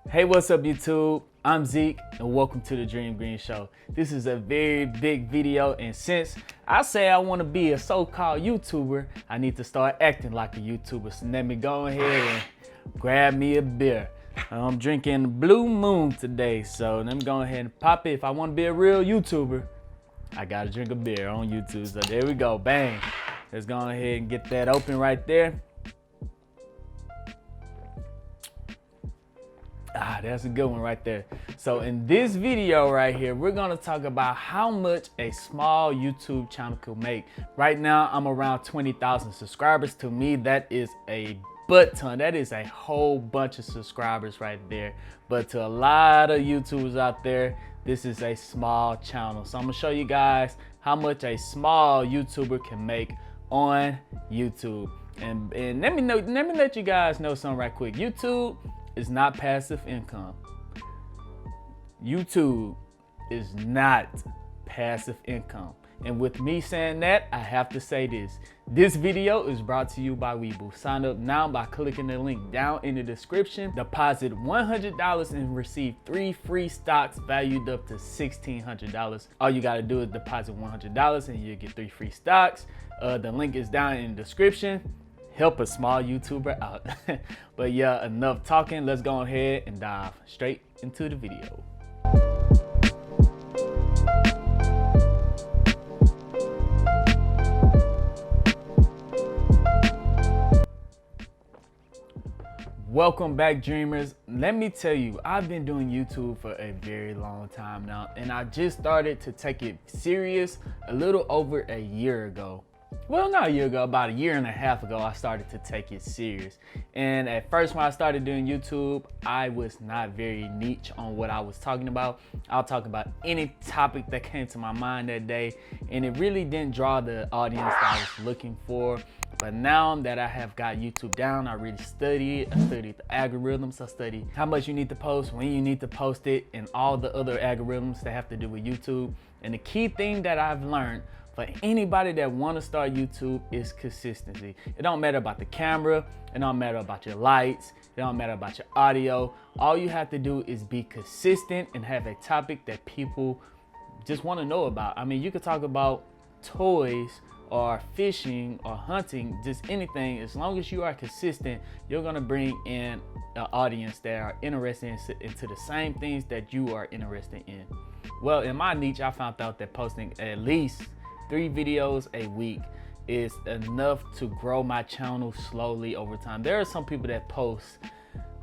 Hey, what's up YouTube? I'm Zeke and welcome to the Dream Green Show. This is a very big video, and since I say I want to be a so-called YouTuber, I need to start acting like a YouTuber. So let me go ahead and grab me a beer. I'm drinking Blue Moon today, so let me go ahead and pop it. If I want to be a real YouTuber, I gotta drink a beer on YouTube. So there we go, bang. Let's go ahead and get that open right there. That's a good one right there. So in this video right here, we're gonna talk about how much a small YouTube channel could make. Right now, I'm around 20,000 subscribers. To me, that is a butt ton. That is a whole bunch of subscribers right there. But to a lot of YouTubers out there, this is a small channel. So I'm gonna show you guys how much a small YouTuber can make on YouTube. And let me let you guys know something right quick. YouTube is not passive income. YouTube is not passive income. And with me saying that, I have to say this. This video is brought to you by Webull. Sign up now by clicking the link down in the description. Deposit $100 and receive 3 free stocks valued up to $1,600. All you gotta do is deposit $100 and you'll get 3 free stocks. The link is down in the description. Help a small YouTuber out. But yeah, enough talking. Let's go ahead and dive straight into the video. Welcome back, dreamers. Let me tell you, I've been doing YouTube for a very long time now, and I just started to take it serious a little over a year ago. Well, not a year ago, about a year and a half ago, I started to take it serious. And at first, when I started doing YouTube, I was not very niche on what I was talking about. I'll talk about any topic that came to my mind that day, and it really didn't draw the audience that I was looking for. But now that I have got YouTube down, I really studied. I studied the algorithms. I studied how much you need to post, when you need to post it, and all the other algorithms that have to do with YouTube. And the key thing that I've learned for anybody that want to start YouTube is consistency. It don't matter about the camera. It don't matter about your lights. It don't matter about your audio. All you have to do is be consistent and have a topic that people just want to know about. I mean, you could talk about toys or fishing or hunting, just anything. As long as you are consistent, you're gonna bring in an audience that are interested into the same things that you are interested in. Well, in my niche, I found out that posting at least 3 videos a week is enough to grow my channel slowly over time. There are some people that post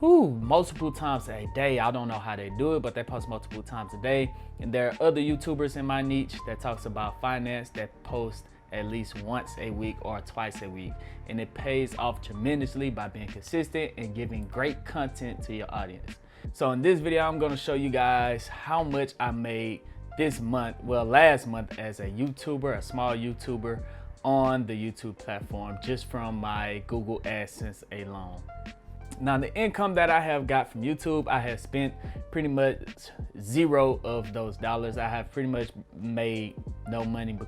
multiple times a day. I don't know how they do it, but they post multiple times a day. And there are other YouTubers in my niche that talks about finance that post at least once a week or twice a week. And it pays off tremendously by being consistent and giving great content to your audience. So in this video, I'm gonna show you guys how much I made this month, well, last month, as a YouTuber, a small YouTuber on the YouTube platform, just from my Google AdSense alone. Now, the income that I have got from YouTube, I have spent pretty much 0 of those dollars. I have pretty much made no money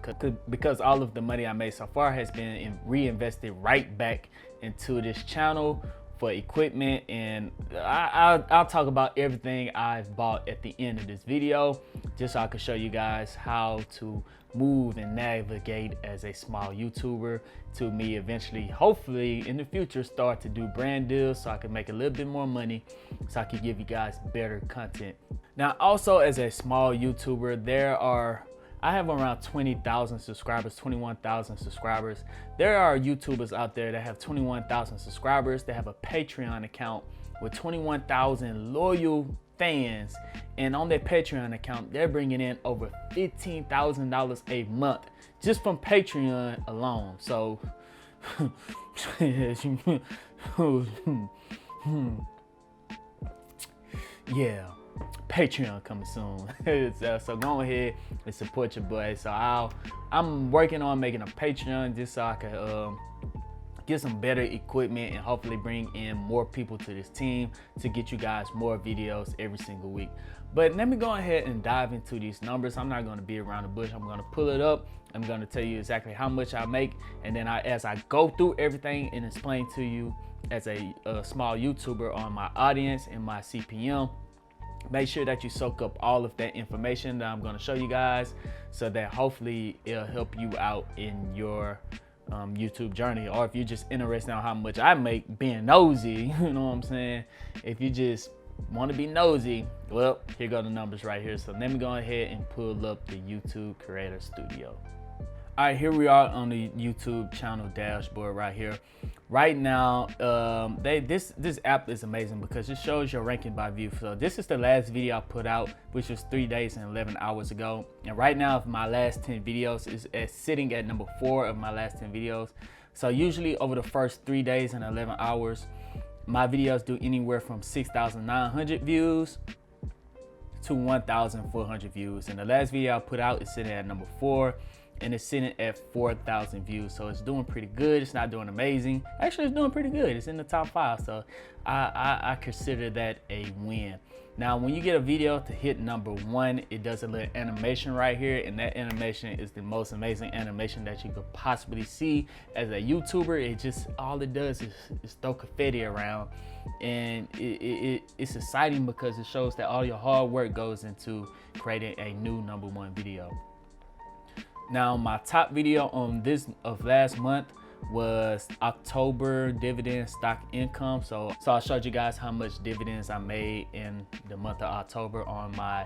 because all of the money I made so far has been reinvested right back into this channel for equipment, and I'll talk about everything I've bought at the end of this video, just so I can show you guys how to move and navigate as a small YouTuber to me eventually, hopefully in the future, start to do brand deals so I can make a little bit more money, so I can give you guys better content. Now, also as a small YouTuber, I have around 20,000 subscribers, 21,000 subscribers. There are YouTubers out there that have 21,000 subscribers. They have a Patreon account with 21,000 loyal fans. And on their Patreon account, they're bringing in over $15,000 a month just from Patreon alone. So, yeah. Patreon coming soon. So go ahead and support your boy. So I'm working on making a Patreon just so I can get some better equipment, and hopefully bring in more people to this team to get you guys more videos every single week. But let me go ahead and dive into these numbers. I'm not going to be around the bush. I'm going to pull it up. I'm going to tell you exactly how much I make, and then as I go through everything and explain to you as a small YouTuber on my audience and my CPM, make sure that you soak up all of that information that I'm going to show you guys, so that hopefully it'll help you out in your YouTube journey. Or if you're just interested in how much I make, being nosy, you know what I'm saying? If you just want to be nosy, well, here go the numbers right here. So let me go ahead and pull up the YouTube Creator Studio. All right, here we are on the YouTube channel dashboard right here. Right now, this app is amazing because it shows your ranking by view. So this is the last video I put out, which was 3 days and 11 hours ago. And right now, my last 10 videos is sitting at number 4 of my last 10 videos. So usually over the first 3 days and 11 hours, my videos do anywhere from 6,900 views to 1,400 views. And the last video I put out is sitting at number 4. And it's sitting at 4,000 views. So it's doing pretty good. It's not doing amazing. Actually, it's doing pretty good. It's in the top 5. So I consider that a win. Now, when you get a video to hit number 1, it does a little animation right here. And that animation is the most amazing animation that you could possibly see as a YouTuber. It just, all it does is throw confetti around. And it's exciting because it shows that all your hard work goes into creating a new number 1 video. Now, my top video on this of last month was October dividend stock income. So I showed you guys how much dividends I made in the month of October on my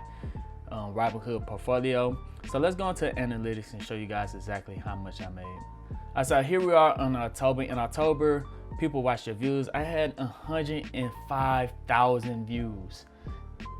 Robinhood portfolio. So let's go into analytics and show you guys exactly how much I made. All right, so here we are on October. In October, people watched your views. I had 105,000 views.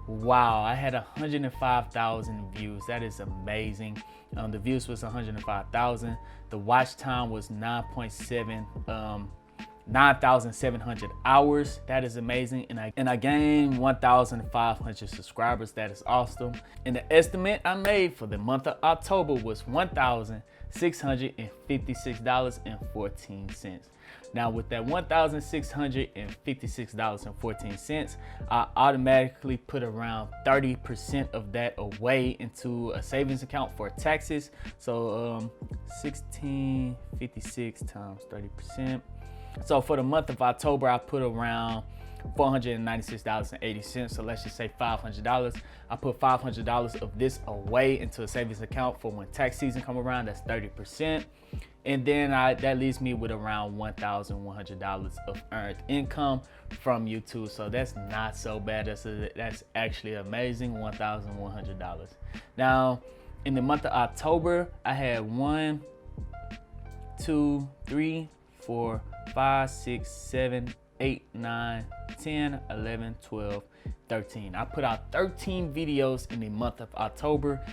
Wow, I had 105,000 views. That is amazing. The views was 105,000. The watch time was 9,700 hours. That is amazing. And I gained 1,500 subscribers. That is awesome. And the estimate I made for the month of October was $1,656.14. Now, with that $1,656.14, I automatically put around 30% of that away into a savings account for taxes. So 1,656 times 30%. So for the month of October, I put around $496.80. So let's just say $500. I put $500 of this away into a savings account for when tax season come around. That's 30%. And then that leaves me with around $1,100 of earned income from YouTube. So that's not so bad. That's actually amazing, $1,100. Now, in the month of October, I had 1, 2, 3, 4, 5, 6, 7, 8, 9, 10, 11, 12, 13. I put out 13 videos in the month of October.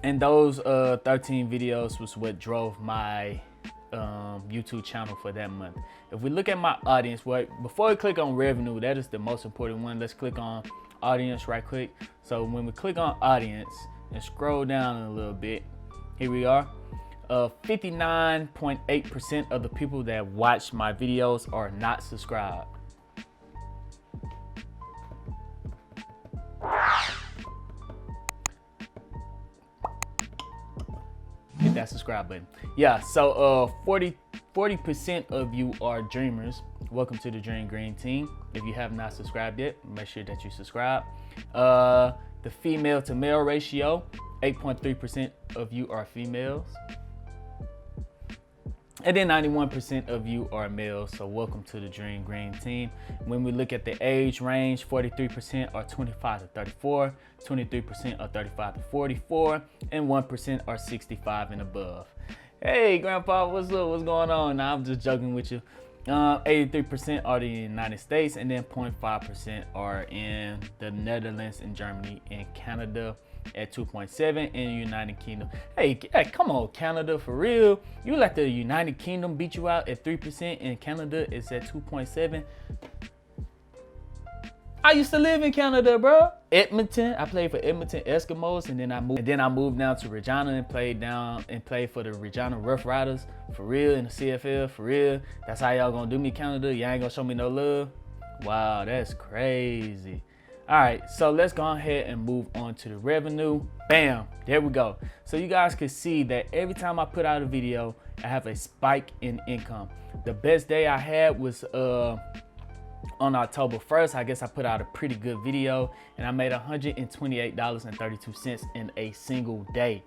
And those 13 videos was what drove my YouTube channel for that month. If we look at my audience, before we click on revenue, that is the most important one. Let's click on audience right quick. So when we click on audience and scroll down a little bit, here we are. 59.8% of the people that watch my videos are not subscribed. Hit that subscribe button. Yeah, so 40% of you are dreamers. Welcome to the Dream Green team. If you have not subscribed yet, make sure that you subscribe. The female to male ratio, 8.3% of you are females. And then 91% of you are males, so welcome to the Dream Green team. When we look at the age range, 43% are 25 to 34, 23% are 35 to 44, and 1% are 65 and above. Hey, Grandpa, what's up? What's going on? Nah, I'm just joking with you. 83% are the United States, and then 0.5% are in the Netherlands and Germany and Canada at 2.7 and United Kingdom. Hey, come on, Canada, for real. You let the United Kingdom beat you out at 3% and Canada is at 2.7. I used to live in Canada, bro. Edmonton. I played for Edmonton Eskimos, and then I moved down to Regina and played for the Regina Rough Riders. For real, in the CFL, for real. That's how y'all gonna do me, Canada. Y'all ain't gonna show me no love. Wow, that's crazy. All right, so let's go ahead and move on to the revenue. Bam, there we go. So you guys can see that every time I put out a video, I have a spike in income. The best day I had was on October 1st. I guess I put out a pretty good video and I made $128.32 in a single day.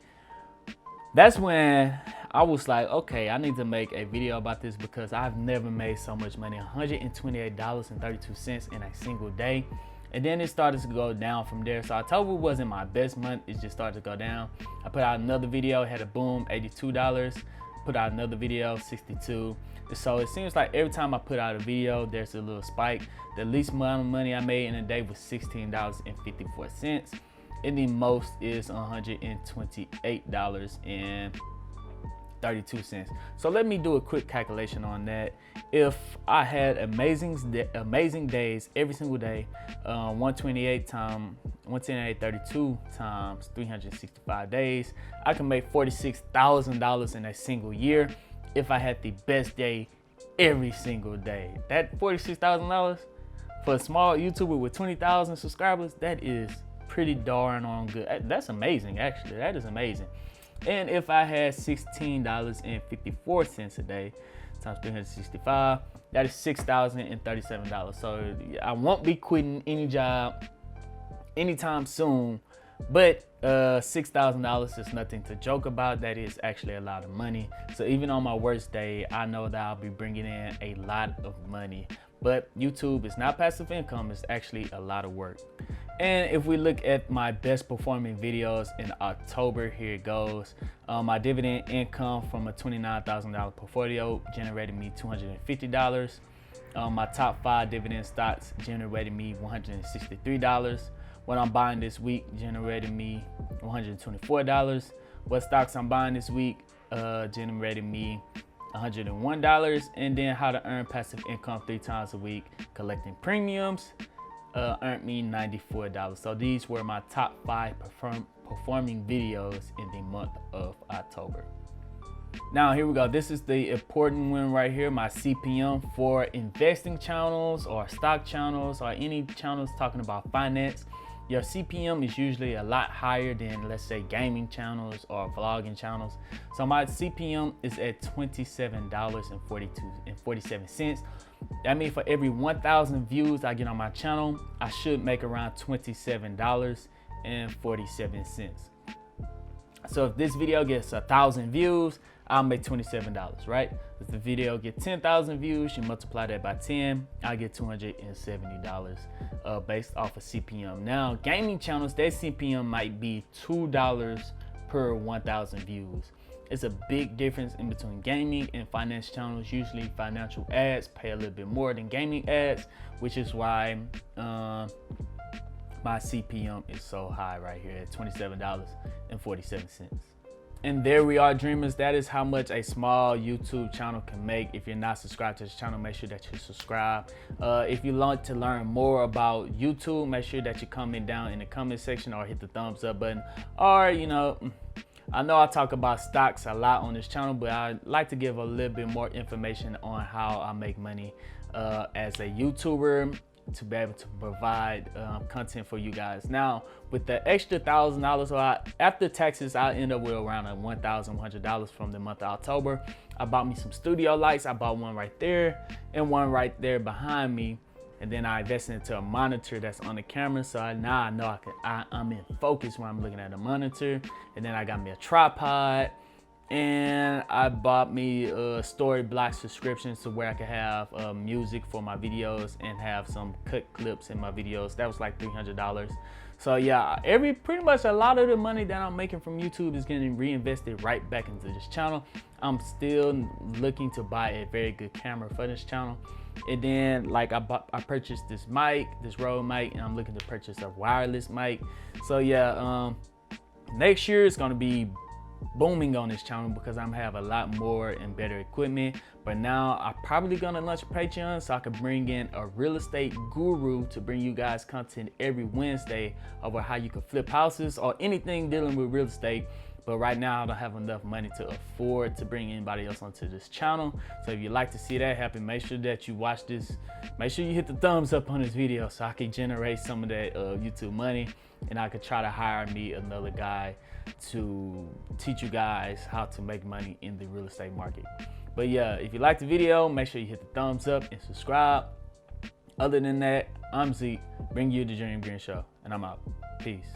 That's when I was like, okay, I need to make a video about this because I've never made so much money. $128.32 in a single day. And then it started to go down from there. So October wasn't my best month. It just started to go down. I put out another video, had a boom, $82. Put out another video, $62. So it seems like every time I put out a video, there's a little spike. The least amount of money I made in a day was $16.54. And the most is $128.32. So let me do a quick calculation on that. If I had amazing days every single day, 128.32 times 365 days, I can make $46,000 in a single year if I had the best day every single day. That $46,000 for a small YouTuber with 20,000 subscribers, that is pretty darn on good. That's amazing, actually. That is amazing. And if I had $16.54 a day times 365, that is $6,037. So I won't be quitting any job anytime soon, but $6,000 is nothing to joke about. That is actually a lot of money. So even on my worst day, I know that I'll be bringing in a lot of money. But YouTube is not passive income, it's actually a lot of work. And if we look at my best performing videos in October, here it goes. My dividend income from a $29,000 portfolio generated me $250. My top 5 dividend stocks generated me $163. What I'm buying this week generated me $124. What stocks I'm buying this week generated me $101. And then how to earn passive income 3 times a week collecting premiums earned me $94. So these were my top 5 performing videos in the month of October. Now here we go. This is the important one right here, my CPM for investing channels or stock channels or any channels talking about finance. Your CPM is usually a lot higher than, let's say, gaming channels or vlogging channels. So my CPM is at $27.47. That means for every 1,000 views I get on my channel, I should make around $27.47. So if this video gets 1,000 views, I'll make $27, right? If the video gets 10,000 views, you multiply that by 10, I get $270 based off of CPM. Now, gaming channels, their CPM might be $2 per 1,000 views. It's a big difference in between gaming and finance channels. Usually financial ads pay a little bit more than gaming ads, which is why my CPM is so high right here at $27.47. And there we are, dreamers. That is how much a small YouTube channel can make. If you're not subscribed to this channel, make sure that you subscribe. If you want to learn more about YouTube, make sure that you comment down in the comment section or hit the thumbs up button. Or, you know, I know I talk about stocks a lot on this channel, but I like to give a little bit more information on how I make money as a YouTuber, to be able to provide content for you guys. Now, with the extra $1,000, so after taxes, I end up with around $1,100 from the month of October. I bought me some studio lights. I bought one right there and one right there behind me. And then I invested into a monitor that's on the camera. So now I know I'm in focus when I'm looking at the monitor. And then I got me a tripod. And I bought me a Story Block subscription so where I could have music for my videos and have some cut clips in my videos. That was like $300. So yeah, pretty much a lot of the money that I'm making from YouTube is getting reinvested right back into this channel. I'm still looking to buy a very good camera for this channel. And then like I purchased this mic, this Rode mic, and I'm looking to purchase a wireless mic. So yeah, next year is gonna be booming on this channel because I'm have a lot more and better equipment. But now I'm probably gonna launch Patreon so I can bring in a real estate guru to bring you guys content every Wednesday over how you can flip houses or anything dealing with real estate. But right now I don't have enough money to afford to bring anybody else onto this channel. So if you'd like to see that happen, make sure that you watch this. Make sure you hit the thumbs up on this video so I can generate some of that YouTube money, and I could try to hire me another guy to teach you guys how to make money in the real estate market. But yeah, if you like the video, make sure you hit the thumbs up and subscribe. Other than that, I'm Zeke, bring you the Dream Green Show, and I'm out. Peace.